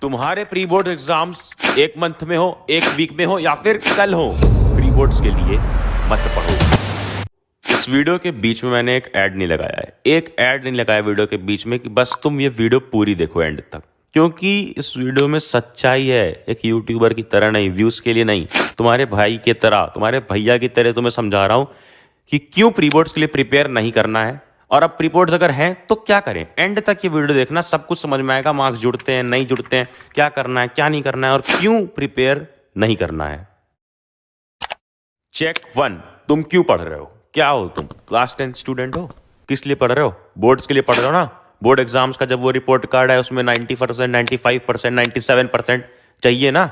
तुम्हारे pre board exams एक month में हो, एक वीक में हो या फिर कल हो, प्री बोर्ड्स के लिए मत पढ़ो। इस वीडियो के बीच में मैंने एक ऐड नहीं लगाया है, एक ऐड नहीं लगाया वीडियो के बीच में कि बस तुम ये वीडियो पूरी देखो एंड तक, क्योंकि इस वीडियो में सच्चाई है। एक यूट्यूबर की तरह नहीं, व्यूज के लिए नहीं, तुम्हारे भाई की तरह, तुम्हारे भैया की तरह तुम्हें समझा रहा हूं कि क्यों प्री बोर्ड्स के लिए प्रिपेयर नहीं करना है। और अब प्री बोर्ड्स अगर हैं तो क्या करें, एंड तक ये वीडियो देखना, सब कुछ समझ में आएगा। मार्क्स जुड़ते हैं, नहीं जुड़ते हैं, क्या करना है, क्या नहीं करना है और क्यों प्रिपेयर नहीं करना है। चेक 1, तुम क्यों पढ़ रहे हो? क्या हो तुम? क्लास 10 स्टूडेंट हो? किस लिए पढ़ रहे हो? बोर्ड्स के लिए पढ़ रहे हो ना। बोर्ड एग्जाम्स का जब वो रिपोर्ट कार्ड है उसमें 90%, 95%, 97% चाहिए ना,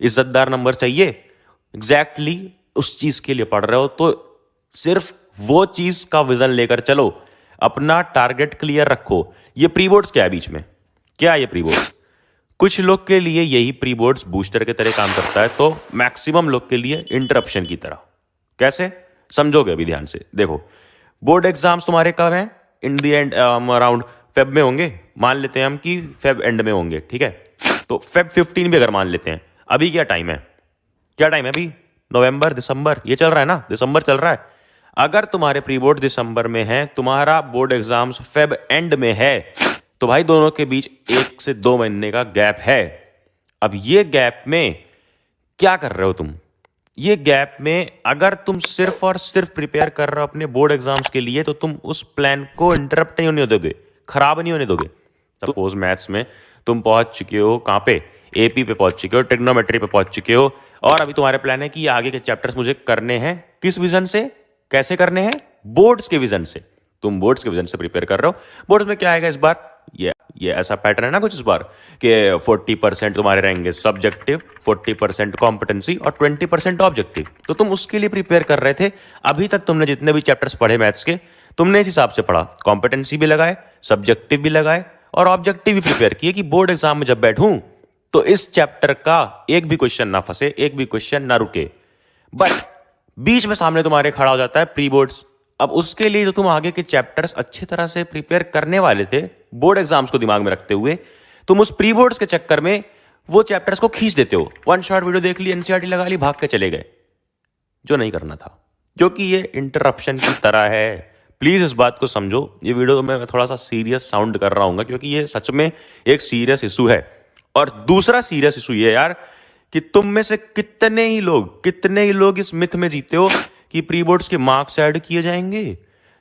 इज्जतदार नंबर चाहिए। एग्जैक्टली उस चीज के लिए पढ़ रहे हो तो सिर्फ वो चीज का विजन लेकर चलो, अपना टारगेट क्लियर रखो। ये प्री बोर्ड्स क्या है बीच में? क्या है ये प्री बोर्ड्स? कुछ लोग के लिए यही प्री बोर्ड्स बूस्टर के तरह काम करता है, तो मैक्सिमम लोग के लिए इंटरप्शन की तरह। कैसे समझोगे अभी ध्यान से देखो। बोर्ड एग्जाम्स तुम्हारे कब हैं? इन दी एंड अराउंड फेब में होंगे। मान लेते हैं हम कि फेब एंड में होंगे, ठीक है। तो फेब 15 भी अगर मान लेते हैं, अभी क्या टाइम है? क्या टाइम है अभी? नवंबर, दिसंबर, ये चल रहा है ना, दिसंबर चल रहा है। अगर तुम्हारे प्री बोर्ड दिसंबर में है, तुम्हारा बोर्ड एग्जाम्स फेब एंड में है, तो भाई दोनों के बीच 1 से 2 महीने का गैप है। अब ये गैप में क्या कर रहे हो तुम? ये गैप में अगर तुम सिर्फ और सिर्फ प्रिपेयर कर रहे हो अपने बोर्ड एग्जाम्स के लिए, तो तुम उस प्लान को इंटरप्ट नहीं होने दोगे, खराब नहीं होने दोगे। सपोज मैथ्स में तुम पहुंच चुके हो, कहां पे? एपी पे पहुंच चुके हो, ट्रिग्नोमेट्री पे पहुंच चुके हो, और अभी तुम्हारे प्लान है कि आगे के चैप्टर्स मुझे करने हैं। किस विजन से, कैसे करने हैं? बोर्ड्स के विजन से। तुम बोर्ड्स के विजन से प्रिपेयर कर रहे हो। बोर्ड्स में क्या आएगा इस बार? ये ऐसा पैटर्न है ना कुछ इस बार कि 40% तुम्हारे रहेंगे सब्जेक्टिव, 40% कॉम्पिटेंसी और 20% ऑब्जेक्टिव। तो तुम उसके लिए प्रिपेयर कर रहे थे। अभी तक तुमने जितने भी चैप्टर्स पढ़े मैथ्स के, तुमने इस हिसाब से पढ़ा, कॉम्पिटेंसी भी लगाए, सब्जेक्टिव भी लगाए और ऑब्जेक्टिव भी प्रिपेयर किए कि बोर्ड एग्जाम में जब बैठूं तो इस चैप्टर का एक भी क्वेश्चन ना फंसे, एक भी क्वेश्चन ना रुके। बट बीच में सामने तुम्हारे खड़ा हो जाता है प्री बोर्ड्स। अब उसके लिए जो तुम आगे के चैप्टर्स अच्छी तरह से प्रिपेयर करने वाले थे, बोर्ड एग्जाम्स को दिमाग में रखते हुए, तुम उस प्री बोर्ड्स के चक्कर में वो चैप्टर्स को खींच देते हो। वन शॉट वीडियो देख ली, एनसीईआरटी लगा ली, भाग के चले गए, जो नहीं करना था, क्योंकि ये इंटरप्शन की तरह है। प्लीज इस बात को समझो। ये वीडियो में थोड़ा सा सीरियस साउंड कर रहा हूँ क्योंकि ये सच में एक सीरियस इशू है। और दूसरा सीरियस इशू ये यार कि तुम में से कितने ही लोग इस मिथ में जीते हो कि प्री बोर्ड्स के मार्क्स ऐड किए जाएंगे,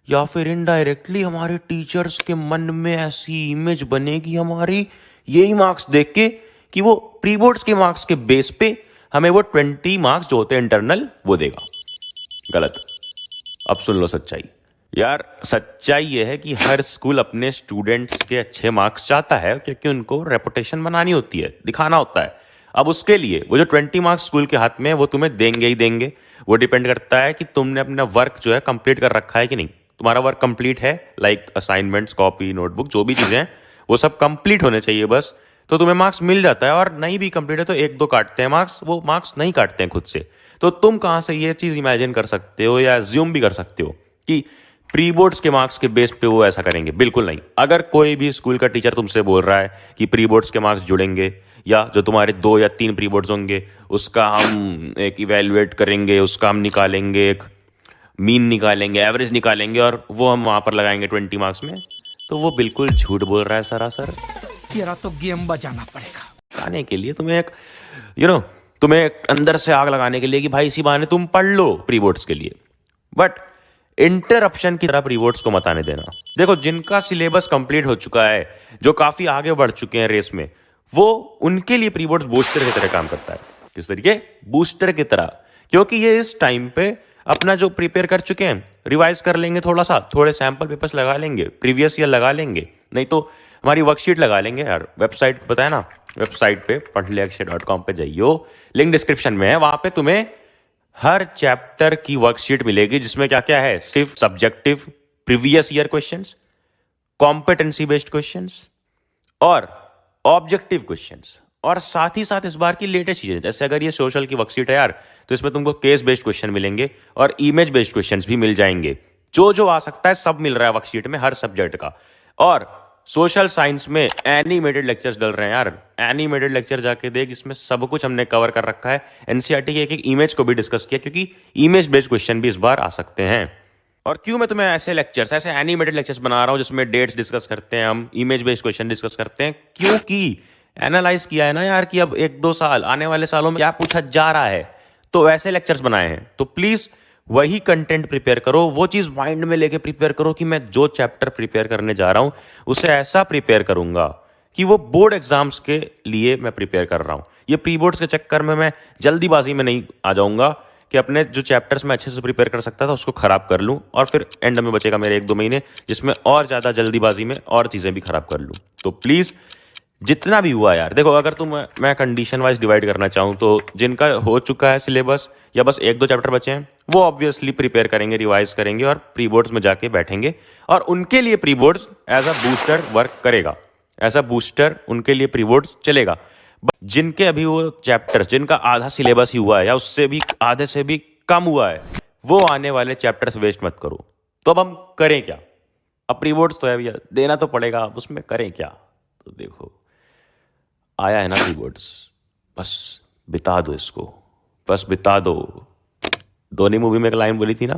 या फिर इनडायरेक्टली हमारे टीचर्स के मन में ऐसी इमेज बनेगी हमारी यही मार्क्स देख के कि वो प्री बोर्ड्स के मार्क्स के बेस पे हमें वो 20 मार्क्स जो होते हैं इंटरनल वो देगा। गलत। अब सुन लो सच्चाई। यार सच्चाई ये है कि हर स्कूल अपने स्टूडेंट्स के अच्छे मार्क्स चाहता है, क्योंकि उनको रेपुटेशन बनानी होती है, दिखाना होता है। अब उसके लिए वो जो 20 मार्क्स स्कूल के हाथ में है वो तुम्हें देंगे ही देंगे। वो डिपेंड करता है कि तुमने अपना वर्क जो है कंप्लीट कर रखा है कि नहीं। तुम्हारा वर्क कंप्लीट है, लाइक असाइनमेंट्स, कॉपी, नोटबुक, जो भी चीज़ें हैं वो सब कंप्लीट होने चाहिए बस, तो तुम्हें मार्क्स मिल जाता है। और नहीं भी कंप्लीट है तो 1-2 काटते हैं मार्क्स, वो मार्क्स नहीं काटते हैं खुद से। तो तुम कहाँ से ये चीज़ इमेजिन कर सकते हो या एज्यूम भी कर सकते हो कि प्री बोर्ड्स के मार्क्स के बेस पे वो ऐसा करेंगे? बिल्कुल नहीं। अगर कोई भी स्कूल का टीचर तुमसे बोल रहा है कि प्री बोर्ड्स के मार्क्स जुड़ेंगे, या जो तुम्हारे 2 या 3 प्री बोर्ड्स होंगे उसका हम एक इवेल्युएट करेंगे, उसका हम निकालेंगे, एक मीन निकालेंगे, एवरेज निकालेंगे और वो हम वहां पर लगाएंगे 20 मार्क्स में, तो वो बिल्कुल झूठ बोल रहा है सरासर। तेरा तो गेम बजाना पड़ेगा। आने के लिए तुम्हें एक तुम्हें अंदर से आग लगाने के लिए कि भाई इसी बहाने तुम पढ़ लो प्री बोर्ड्स के लिए। बट इंटरप्शन की तरह प्री बोर्ड्स को मत आने देना। देखो, जिनका सिलेबस कंप्लीट हो चुका है, जो काफी आगे बढ़ चुके हैं रेस में, वो उनके लिए प्री बोर्ड्स बूस्टर की तरह काम करता है। किस तरीके? बूस्टर की तरह। क्योंकि ये इस टाइम पे अपना जो प्रिपेयर कर चुके हैं रिवाइज कर लेंगे, थोड़ा सा, थोड़े सैंपल पेपर्स लगा लेंगे, प्रीवियस ईयर लगा लेंगे, नहीं तो हमारी वर्कशीट लगा लेंगे। यार वेबसाइट पता है ना, वेबसाइट पे पढ़लेअक्षय.com पे जाइए, लिंक डिस्क्रिप्शन में है। वहां पे तुम्हें हर चैप्टर की वर्कशीट मिलेगी जिसमें क्या क्या है, सिर्फ subjective previous year questions, competency based questions और ऑब्जेक्टिव क्वेश्चंस, और साथ ही साथ इस बार की लेटेस्ट चीजें। जैसे अगर ये सोशल की वर्कशीट है यार, तो इसमें तुमको केस बेस्ड क्वेश्चन मिलेंगे और इमेज बेस्ड क्वेश्चंस भी मिल जाएंगे। जो जो आ सकता है सब मिल रहा है वर्कशीट में हर सब्जेक्ट का। और सोशल साइंस में एनिमेटेड लेक्चर्स डल रहे हैं यार। एनिमेटेड लेक्चर जाके देख, इसमें सब कुछ हमने कवर कर रखा है। एनसीईआरटी के एक एक इमेज को भी डिस्कस किया, क्योंकि इमेज बेस्ड क्वेश्चन भी इस बार आ सकते हैं। और क्यों मैं तुम्हें ऐसे लेक्चर्स, ऐसे एनिमेटेड लेक्चर्स बना रहा हूं जिसमें डेट्स डिस्कस करते हैं, हम इमेज बेस्ड क्वेश्चन डिस्कस करते हैं, क्योंकि एनालाइज किया है ना यार कि अब 1-2 साल आने वाले सालों में क्या पूछा जा रहा है, तो वैसे लेक्चर्स बनाए हैं। तो प्लीज वही कंटेंट प्रिपेयर करो, वो चीज माइंड में लेके प्रिपेयर करो कि मैं जो चैप्टर प्रिपेयर करने जा रहा हूं उसे ऐसा प्रिपेयर करूंगा कि वो बोर्ड एग्जाम्स के लिए मैं प्रिपेयर कर रहा हूं। ये प्री बोर्ड्स के चक्कर में मैं जल्दीबाजी में नहीं आ जाऊंगा कि अपने जो चैप्टर्स में अच्छे से प्रिपेयर कर सकता था उसको खराब कर लूं और फिर एंड में बचेगा मेरे 1-2 महीने जिसमें और ज्यादा जल्दीबाजी में और चीजें भी खराब कर लूं। तो प्लीज जितना भी हुआ यार, देखो अगर मैं कंडीशन वाइज डिवाइड करना चाहूँ तो जिनका हो चुका है सिलेबस या बस 1-2 चैप्टर बचे हैं वो ऑब्वियसली प्रिपेयर करेंगे, रिवाइज करेंगे और प्री बोर्ड्स में जाके बैठेंगे, और उनके लिए pre boards as a booster work करेगा, एज अ बूस्टर उनके लिए प्री बोर्ड्स चलेगा। जिनके अभी वो चैप्टर्स, जिनका आधा सिलेबस ही हुआ है या उससे भी आधे से भी कम हुआ है, वो आने वाले चैप्टर्स वेस्ट मत करो। तो अब हम करें क्या? अब प्री बोर्ड्स तो है भैया, देना तो पड़ेगा, अब उसमें करें क्या? तो देखो आया है ना प्री बोर्ड्स, बस बिता दो इसको, बस बिता दो। धोनी मूवी में एक लाइन बोली थी ना,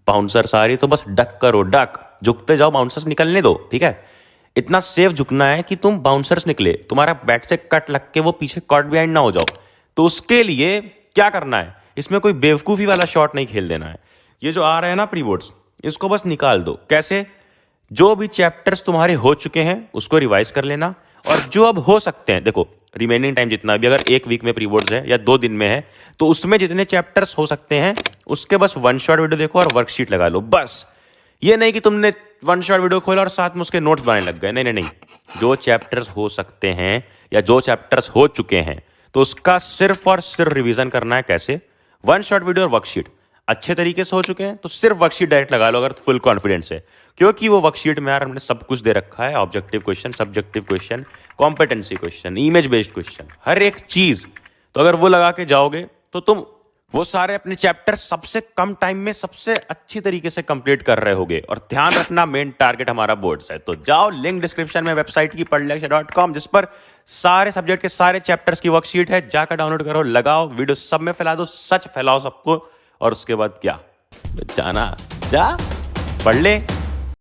बाउंसर्स आ रही तो बस डक करो, डक, झुकते जाओ, बाउंसर्स निकलने दो, ठीक है? इतना सेफ झुकना है कि तुम बाउंसर्स निकले, तुम्हारा बैट से कट लग के वो पीछे कॉट बिहाइंड ना हो जाओ। तो उसके लिए क्या करना है, इसमें कोई बेवकूफ़ी वाला शॉट नहीं खेल देना है। ये जो आ रहा है ना प्री बोर्ड्स, इसको बस निकाल दो। कैसे? जो भी चैप्टर्स तुम्हारे हो चुके हैं उसको रिवाइज कर लेना, और जो अब हो सकते हैं, देखो रिमेनिंग टाइम जितना भी, अगर 1 वीक में प्री बोर्ड्स है या 2 दिन में है, तो उसमें जितने चैप्टर्स हो सकते हैं उसके बस 1 शॉट वीडियो देखो और वर्कशीट लगा लो बस। ये नहीं कि तुमने 1 शॉट वीडियो खोला और साथ में उसके नोट्स बनाने लग गए, नहीं नहीं नहीं। जो चैप्टर्स हो सकते हैं या जो चैप्टर्स हो चुके हैं तो उसका सिर्फ और सिर्फ रिवीजन करना है। कैसे? 1 शॉट वीडियो और वर्कशीट अच्छे तरीके से हो चुके हैं तो सिर्फ वर्कशीट डायरेक्ट लगा लो अगर फुल कॉन्फिडेंस है, क्योंकि वो वर्कशीट में यार हमने सब कुछ दे रखा है, objective question, subjective question, competency question, image based question, हर एक चीज। तो अगर वो लगा के जाओगे तो तुम वो सारे अपने चैप्टर सबसे कम टाइम में सबसे अच्छी तरीके से कंप्लीट कर रहे होगे। और ध्यान रखना, मेन टारगेट हमारा बोर्ड्स है। तो जाओ, लिंक डिस्क्रिप्शन में वेबसाइट की पढ़लेक्चर.com, जिस पर सारे सब्जेक्ट के सारे चैप्टर्स की वर्कशीट है, जाकर डाउनलोड करो, लगाओ, वीडियो सब में फैला दो, सच फैलाओ सबको, और उसके बाद क्या, जाना, जा पढ़ ले।